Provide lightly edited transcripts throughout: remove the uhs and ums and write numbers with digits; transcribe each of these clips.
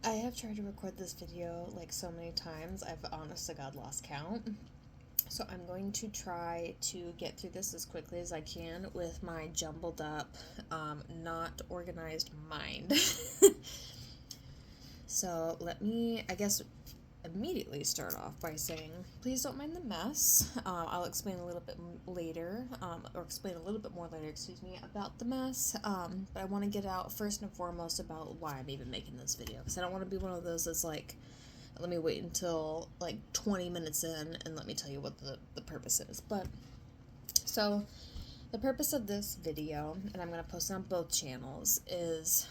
I have tried to record this video like so many times, I've honest to God lost count. So I'm going to try to get through this as quickly as I can with my jumbled up, not organized mind. So let me, I guess, immediately start off by saying, please don't mind the mess. I'll explain a little bit later, or explain a little bit more later, excuse me, about the mess. But I want to get out first and foremost about why I'm even making this video, because I don't want to be one of those that's like, let me wait until like 20 minutes in and let me tell you what the purpose is. But, so, the purpose of this video, and I'm going to post it on both channels, is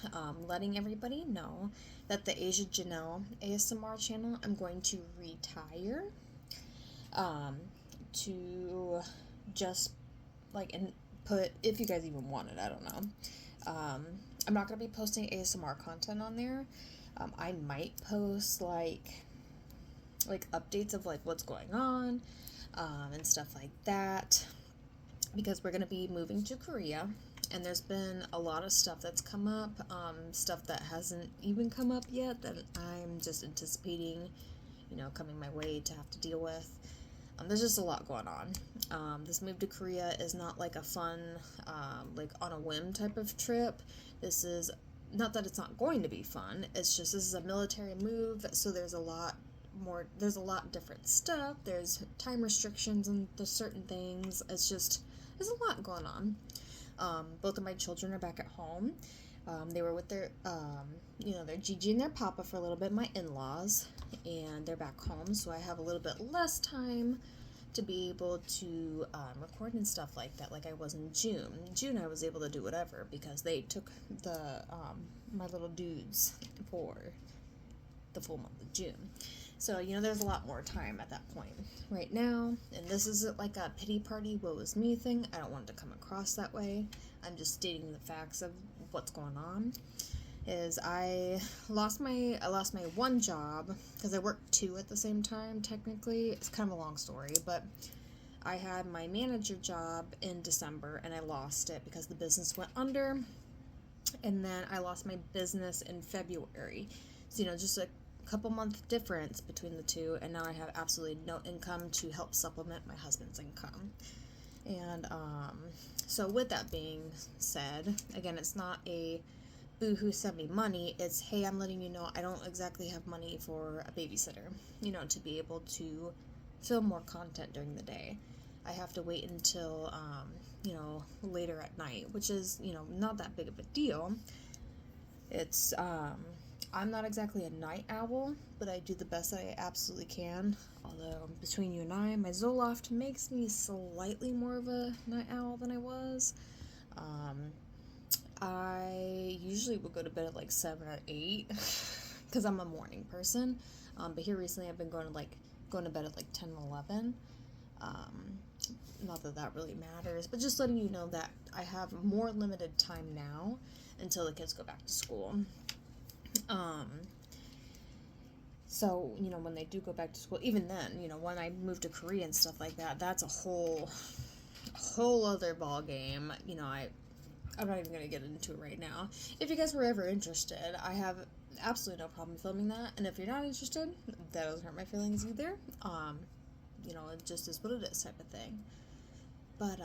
letting everybody know that the AziaJanelleASMR channel, I'm going to retire to just like put, if you guys even want it, I don't know. I'm not going to be posting ASMR content on there. I might post like updates of like what's going on and stuff like that, because we're going to be moving to Korea, and there's been a lot of stuff that's come up, stuff that hasn't even come up yet that I'm just anticipating, coming my way to have to deal with. There's just a lot going on. This move to Korea is not like a fun, like on a whim type of trip. This is not that it's not going to be fun, it's just this is a military move, so there's a lot different stuff. There's time restrictions and there's certain things. There's a lot going on. Both of my children are back at home. They were with their Gigi and their papa for a little bit, my in-laws, and they're back home, so I have a little bit less time to be able to record and stuff like that, like I was in June. June I was able to do whatever because they took the my little dudes for the full month of June. So, there's a lot more time at that point. Right now, and this isn't like a pity party, woe is me thing. I don't want it to come across that way. I'm just stating the facts of what's going on. Is I lost my one job because I worked two at the same time. Technically, it's kind of a long story, but I had my manager job in December and I lost it because the business went under, and then I lost my business in February. So just a couple month difference between the two, and now I have absolutely no income to help supplement my husband's income. And so with that being said, again, it's not a boohoo send me money, it's hey, I'm letting you know I don't exactly have money for a babysitter, to be able to film more content during the day. I have to wait until later at night, which is not that big of a deal. It's I'm not exactly a night owl, but I do the best that I absolutely can. Although, between you and I, my Zoloft makes me slightly more of a night owl than I was. I usually would go to bed at like 7 or 8, because I'm a morning person. But here recently I've been going to bed at like 10 and 11. Not that that really matters, but just letting you know that I have more limited time now until the kids go back to school. So, when they do go back to school, even then, when I move to Korea and stuff like that, that's a whole other ball game. I'm not even going to get into it right now. If you guys were ever interested, I have absolutely no problem filming that. And if you're not interested, that doesn't hurt my feelings either. It just is what it is type of thing. But,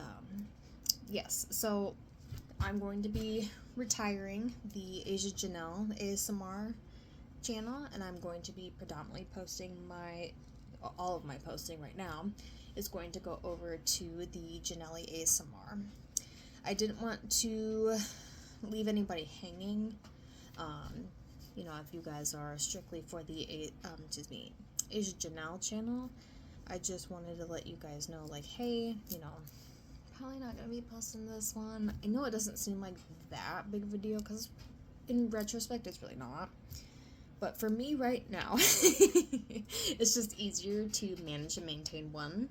yes, so I'm going to be retiring the AziaJanelleASMR channel, and I'm going to be predominantly posting all of my posting right now is going to go over to the JanelleASMR. I didn't want to leave anybody hanging. If you guys are strictly for the AziaJanelle channel, I just wanted to let you guys know, like, hey, probably not gonna be posting this one. I know it doesn't seem like that big of a deal, because in retrospect, it's really not. But for me right now, it's just easier to manage and maintain one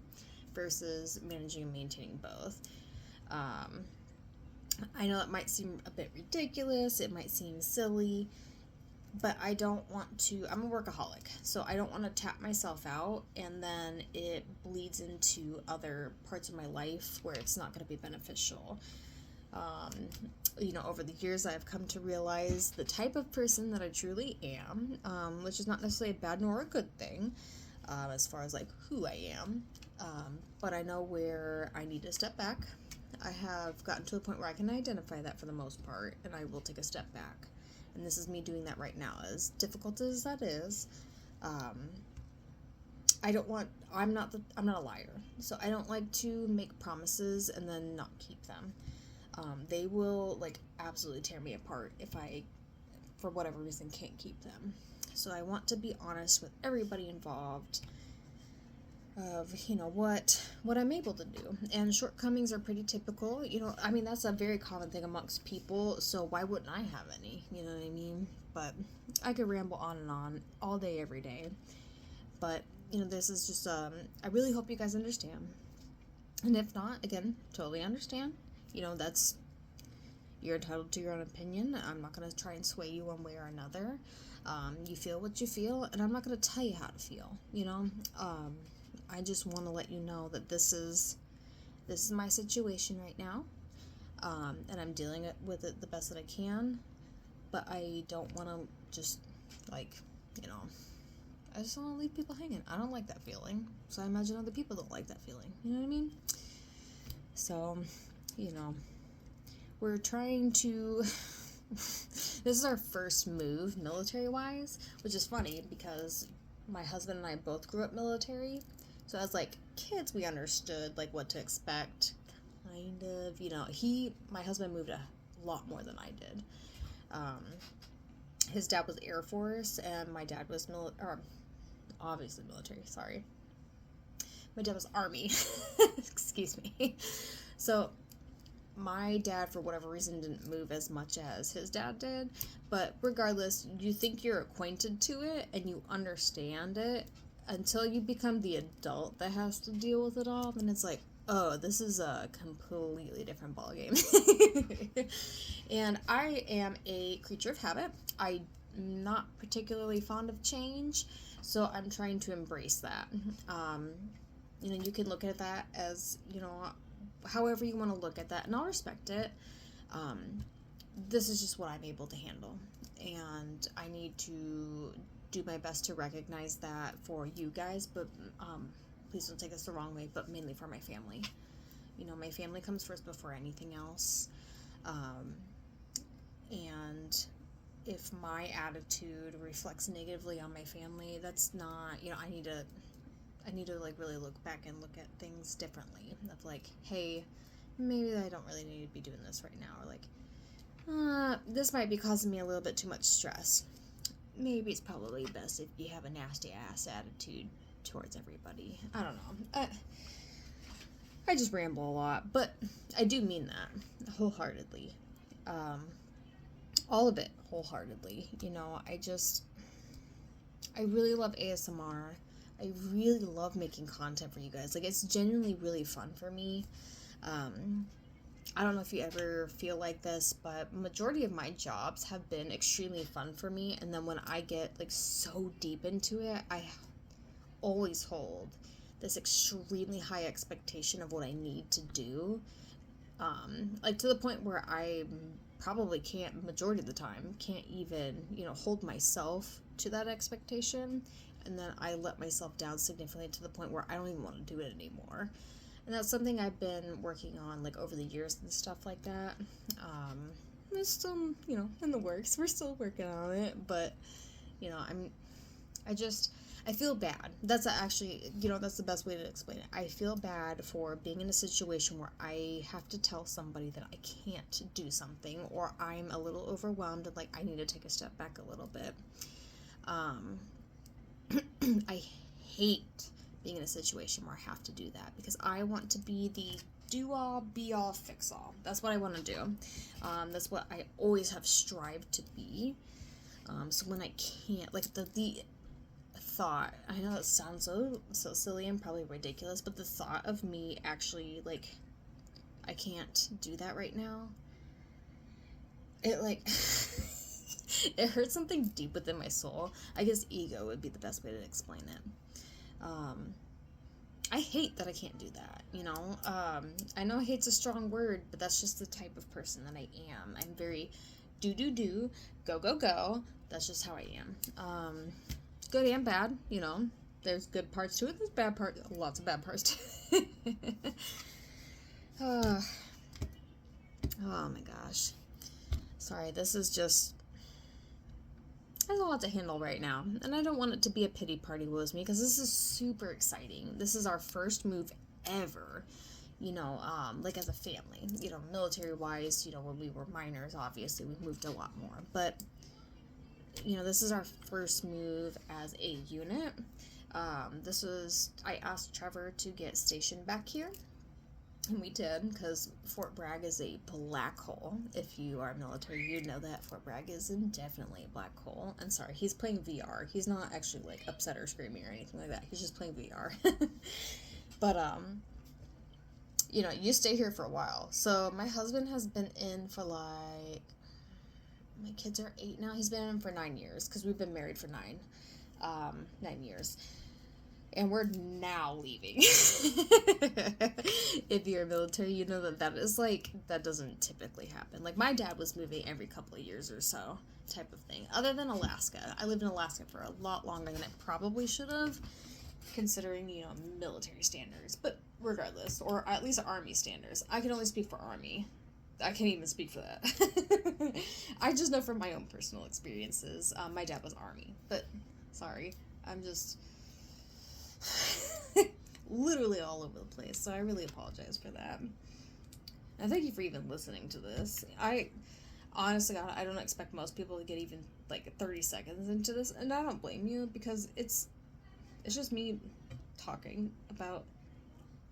versus managing and maintaining both. I know it might seem a bit ridiculous, it might seem silly, but I don't want to, I'm a workaholic, so I don't want to tap myself out and then it bleeds into other parts of my life where it's not going to be beneficial. you know, over the years, I've come to realize the type of person that I truly am, which is not necessarily a bad nor a good thing, as far as like who I am. But I know where I need to step back. I have gotten to a point where I can identify that for the most part, and I will take a step back. And this is me doing that right now, as difficult as that is. I'm not a liar, so I don't like to make promises and then not keep them. They will like absolutely tear me apart if I, for whatever reason, can't keep them. So I want to be honest with everybody involved of, you know, what I'm able to do. And shortcomings are pretty typical. You know, I mean, that's a very common thing amongst people, so why wouldn't I have any? You know what I mean? But I could ramble on and on all day, every day. But, you know, this is just, I really hope you guys understand. And if not, again, totally understand. You know, you're entitled to your own opinion. I'm not going to try and sway you one way or another. You feel what you feel, and I'm not going to tell you how to feel, you know? I just want to let you know that this is my situation right now, and I'm dealing with it the best that I can, but I don't want to just, like, you know, I just want to leave people hanging. I don't like that feeling, so I imagine other people don't like that feeling, you know what I mean? So, you know, we're trying to, this is our first move military-wise, which is funny because my husband and I both grew up military. So as like kids, we understood like what to expect, kind of, you know. My husband moved a lot more than I did. His dad was Air Force, and my dad was obviously military. Sorry, my dad was Army. Excuse me. So my dad, for whatever reason, didn't move as much as his dad did. But regardless, you think you're acquainted to it and you understand it. Until you become the adult that has to deal with it all, then it's like, oh, this is a completely different ballgame. And I am a creature of habit. I'm not particularly fond of change, so I'm trying to embrace that. You know, you can look at that as, you know, however you want to look at that, and I'll respect it. This is just what I'm able to handle, and I need to do my best to recognize that for you guys, but please don't take this the wrong way, but mainly for my family. You know, my family comes first before anything else. And if my attitude reflects negatively on my family, that's not, you know, I need to like really look back and look at things differently. Of like, hey, maybe I don't really need to be doing this right now, or like, this might be causing me a little bit too much stress. Maybe it's probably best if you have a nasty ass attitude towards everybody. I don't know. I just ramble a lot, but I do mean that wholeheartedly. All of it wholeheartedly. You know, I really love ASMR. I really love making content for you guys. Like, it's genuinely really fun for me. I don't know if you ever feel like this, but majority of my jobs have been extremely fun for me, and then when I get like so deep into it, I always hold this extremely high expectation of what I need to do, like to the point where I probably can't, majority of the time, can't even, you know, hold myself to that expectation, and then I let myself down significantly to the point where I don't even want to do it anymore. And that's something I've been working on, like, over the years and stuff like that. It's still, you know, in the works. We're still working on it, but, you know, I feel bad. That's actually, you know, that's the best way to explain it. I feel bad for being in a situation where I have to tell somebody that I can't do something, or I'm a little overwhelmed and, like, I need to take a step back a little bit. I hate being in a situation where I have to do that, because I want to be the do-all, be-all, fix-all. That's what I want to do. That's what I always have strived to be. So when I can't, like, the thought, I know it sounds so silly and probably ridiculous, but the thought of me actually, like, I can't do that right now, it, like, it hurts something deep within my soul. I guess ego would be the best way to explain it. I hate that I can't do that, you know? I know hate's a strong word, but that's just the type of person that I am. I'm very do, go, go, go. That's just how I am. Good and bad, you know? There's good parts to it, there's bad parts, lots of bad parts to it. Oh my gosh. Sorry, this is just... There's a lot to handle right now, and I don't want it to be a pity party woes me, because this is super exciting. This is our first move ever, you know, like as a family, you know, military-wise, you know, when we were minors, obviously, we moved a lot more, but, you know, this is our first move as a unit. I asked Trevor to get stationed back here, and we did, because Fort Bragg is a black hole. If you are military, you know that Fort Bragg is definitely a black hole. And sorry, he's playing VR. He's not actually, like, upset or screaming or anything like that. He's just playing VR. But, you know, you stay here for a while. So, my husband has been in for, like, my kids are 8 now. He's been in for 9 years, because we've been married for 9 years. And we're now leaving. If you're military, you know that is, like, that doesn't typically happen. Like, my dad was moving every couple of years or so, type of thing. Other than Alaska. I lived in Alaska for a lot longer than I probably should have, considering, you know, military standards. But regardless, or at least Army standards. I can only speak for Army. I can't even speak for that. I just know from my own personal experiences. My dad was Army. But, sorry. I'm just... literally all over the place, so I really apologize for that. And thank you for even listening to this. Honestly, God, I don't expect most people to get even like 30 seconds into this, and I don't blame you, because it's just me talking about,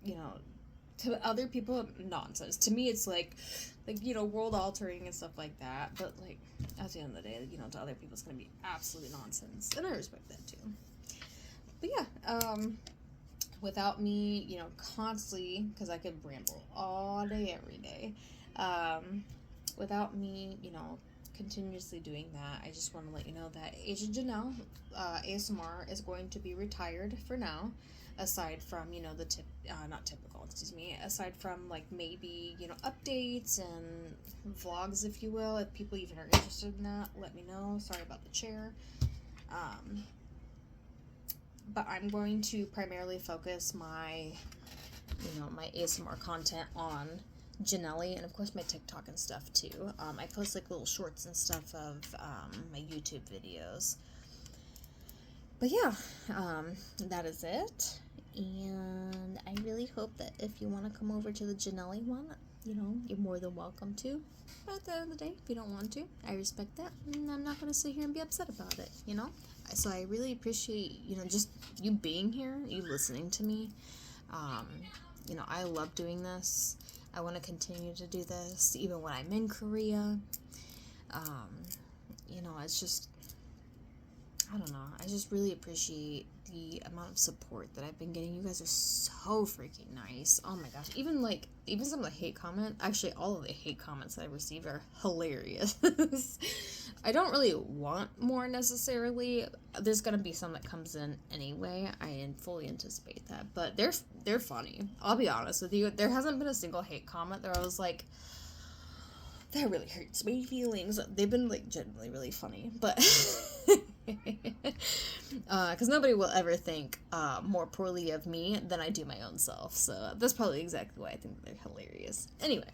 you know, to other people, nonsense. To me, it's like, you know, world altering and stuff like that, but like, at the end of the day, you know, to other people, it's gonna be absolutely nonsense, and I respect that too. But yeah, without me, you know, constantly, because I could ramble all day, every day, without me, you know, continuously doing that, I just want to let you know that AziaJanelle, ASMR is going to be retired for now, aside from, you know, the not typical, excuse me, aside from, like, maybe, you know, updates and vlogs, if you will. If people even are interested in that, let me know. Sorry about the chair. But I'm going to primarily focus my, you know, my ASMR content on Janelle, and of course my TikTok and stuff too. I post like little shorts and stuff of my YouTube videos. But yeah, that is it. And I really hope that if you want to come over to the Janelle one, you know, you're more than welcome to. But at the end of the day, if you don't want to, I respect that, and I'm not going to sit here and be upset about it, you know? So I really appreciate, you know, just you being here, you listening to me. You know, I love doing this. I want to continue to do this, even when I'm in Korea. You know, it's just, I don't know, I just really appreciate the amount of support that I've been getting. You guys are so freaking nice. Oh my gosh. Even some of the hate comments, actually all of the hate comments that I received are hilarious. I don't really want more necessarily. There's gonna be some that comes in anyway. I fully anticipate that, but they're funny. I'll be honest with you. There hasn't been a single hate comment that I was like, that really hurts my feelings. They've been like genuinely really funny, but because nobody will ever think more poorly of me than I do my own self. So that's probably exactly why I think they're hilarious. Anyway.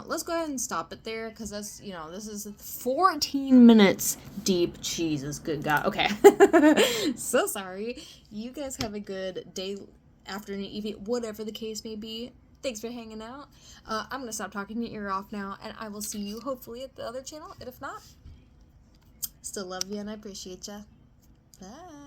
Let's go ahead and stop it there, because that's, you know, this is 14 minutes deep. Jesus, good God. Okay. So sorry. You guys have a good day, afternoon, evening, whatever the case may be. Thanks for hanging out. I'm going to stop talking your ear off now, and I will see you hopefully at the other channel. And if not, still love you and I appreciate ya. Bye.